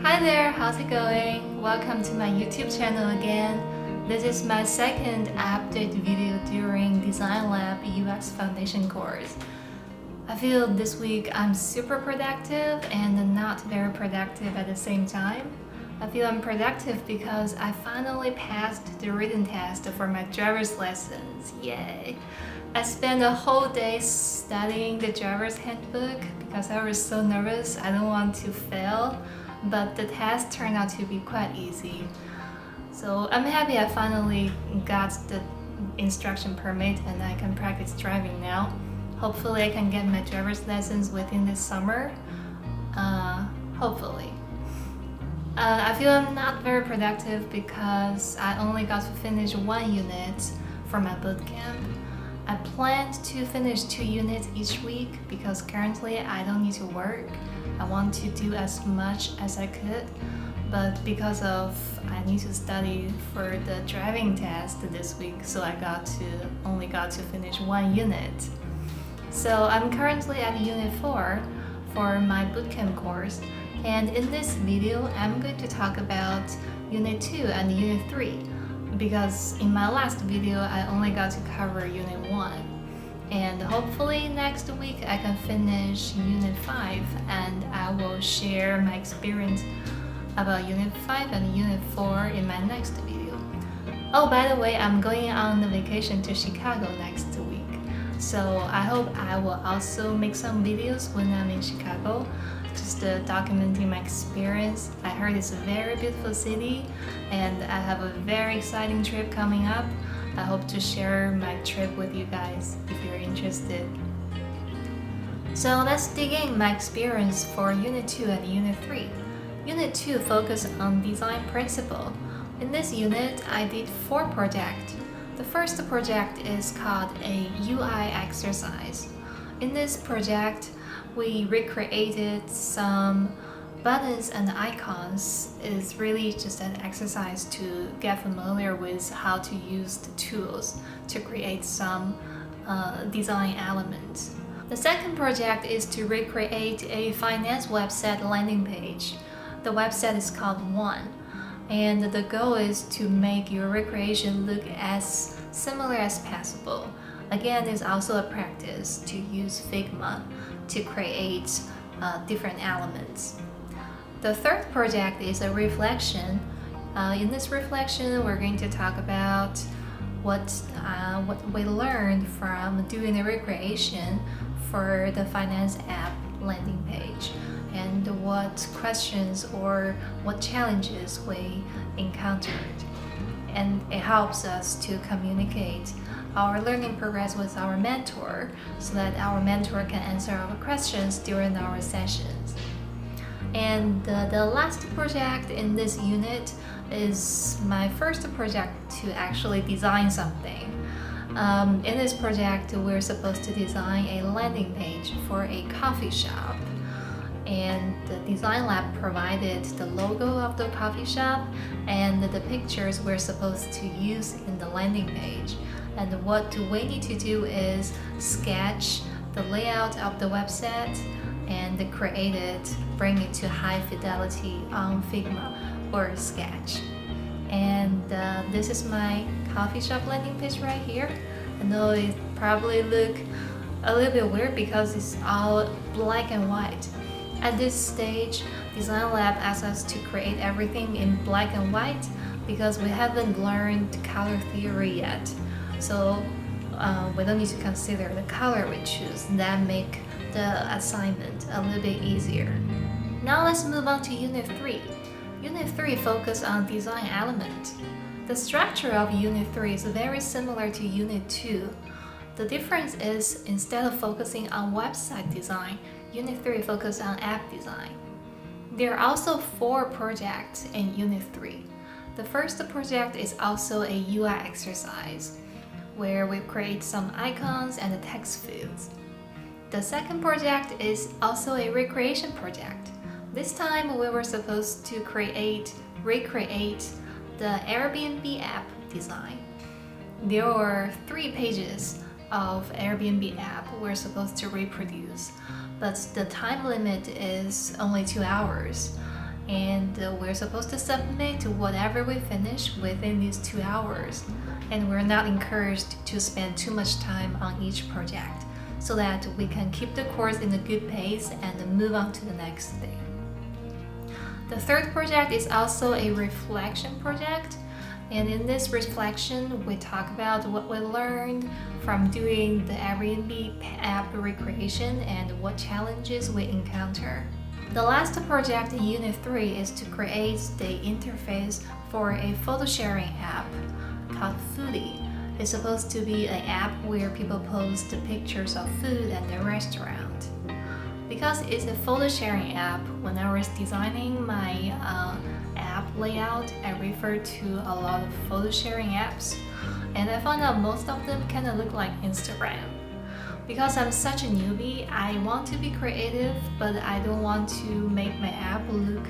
Hi there, how's it going? Welcome to my YouTube channel again. This is my second update video during Designlab UX Foundation course. I feel this week I'm super productive and not very productive at the same time. I feel I'm productive because I finally passed the written test for my driver's lessons. Yay! I spent a whole day studying the driver's handbook because I was so nervous I don't want to fail, but the test turned out to be quite easy. So I'm happy I finally got the instruction permit and I can practice driving now. Hopefully I can get my driver's lessons within this summer. Hopefully. I feel I'm not very productive because I only got to finish one unit for my bootcamp. I planned to finish 2 units each week because currently I don't need to work. I want to do as much as I could, but because of I need to study for the driving test this week, so I only got to finish 1 unit. So I'm currently at Unit 4 for my bootcamp course, and in this video I'm going to talk about Unit 2 and Unit 3 because in my last video I only got to cover Unit 1. And hopefully next week I can finish Unit 5 and I will share my experience about Unit 5 and Unit 4 in my next video. Oh, by the way, I'm going on a vacation to Chicago next week. So I hope I will also make some videos when I'm in Chicago, just documenting my experience. I heard it's a very beautiful city and I have a very exciting trip coming up. I hope to share my trip with you guys if you're interested. So let's dig in my experience for Unit 2 and Unit 3. Unit 2 focused on design principle. In this unit, I did 4 projects. The first project is called a UI exercise. In this project, we recreated some buttons and icons. Is really just an exercise to get familiar with how to use the tools to create some design elements. The second project is to recreate a finance website landing page. The website is called One, and the goal is to make your recreation look as similar as possible. Again, it's also a practice to use Figma to create different elements. The third project is a reflection. In this reflection, we're going to talk about what we learned from doing the recreation for the finance app landing page and what questions or what challenges we encountered. And it helps us to communicate our learning progress with our mentor so that our mentor can answer our questions during our sessions. And the last project in this unit is my first project to actually design something. In this project, we're supposed to design a landing page for a coffee shop. And the design lab provided the logo of the coffee shop and the pictures we're supposed to use in the landing page. And what we need to do is sketch the layout of the website and create it, bring it to high fidelity on Figma or Sketch. And this is my coffee shop landing page right here. I know it probably look a little bit weird because it's all black and white. At this stage, Design Lab asks us to create everything in black and white because we haven't learned color theory yet. So we don't need to consider the color we choose. That make the assignment a little bit easier. Now let's move on to Unit 3. Unit 3 focuses on design element. The structure of Unit 3 is very similar to Unit 2. The difference is instead of focusing on website design, Unit 3 focuses on app design. There are also 4 projects in Unit 3. The first project is also a UI exercise, where we create some icons and text fields. The second project is also a recreation project. This time we were supposed to recreate the Airbnb app design. There were 3 pages of Airbnb app we're supposed to reproduce, but the time limit is only 2 hours. and we're supposed to submit whatever we finish within these 2 hours. And we're not encouraged to spend too much time on each project so that we can keep the course in a good pace and move on to the next thing. The third project is also a reflection project. And in this reflection, we talk about what we learned from doing the Airbnb app recreation and what challenges we encounter. The last project in Unit 3 is to create the interface for a photo sharing app called Foodie. It's supposed to be an app where people post pictures of food at the restaurant. Because it's a photo sharing app, when I was designing my app layout, I referred to a lot of photo sharing apps, and I found out most of them kind of look like Instagram. Because I'm such a newbie, I want to be creative, but I don't want to make my app look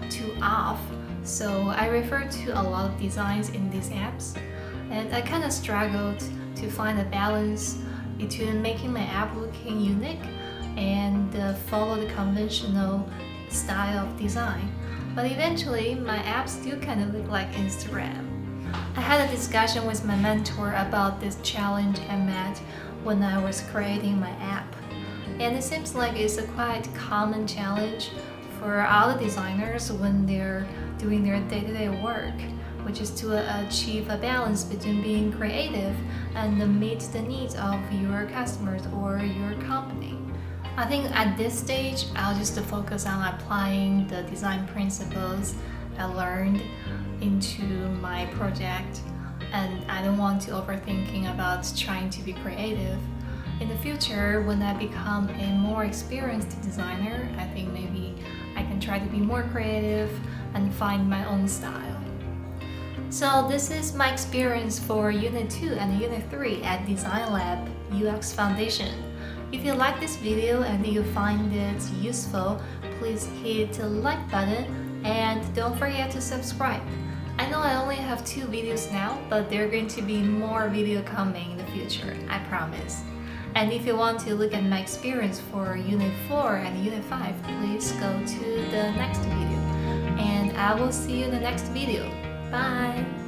too off. So I referred to a lot of designs in these apps, and I kind of struggled to find a balance between making my app looking unique and follow the conventional style of design. But eventually, my app still kind of looked like Instagram. I had a discussion with my mentor about this challenge I met when I was creating my app. And it seems like it's a quite common challenge for all the designers when they're doing their day-to-day work, which is to achieve a balance between being creative and meet the needs of your customers or your company. I think at this stage, I'll just focus on applying the design principles I learned into my project, and I don't want to overthinking about trying to be creative. In the future, when I become a more experienced designer, I think maybe I can try to be more creative and find my own style. So this is my experience for Unit 2 and Unit 3 at Designlab UX Foundation. If you like this video and you find it useful, please hit the like button and don't forget to subscribe. I know I only have 2 videos now, but there are going to be more videos coming in the future, I promise. And if you want to look at my experience for Unit 4 and Unit 5, please go to the next video. And I will see you in the next video. Bye!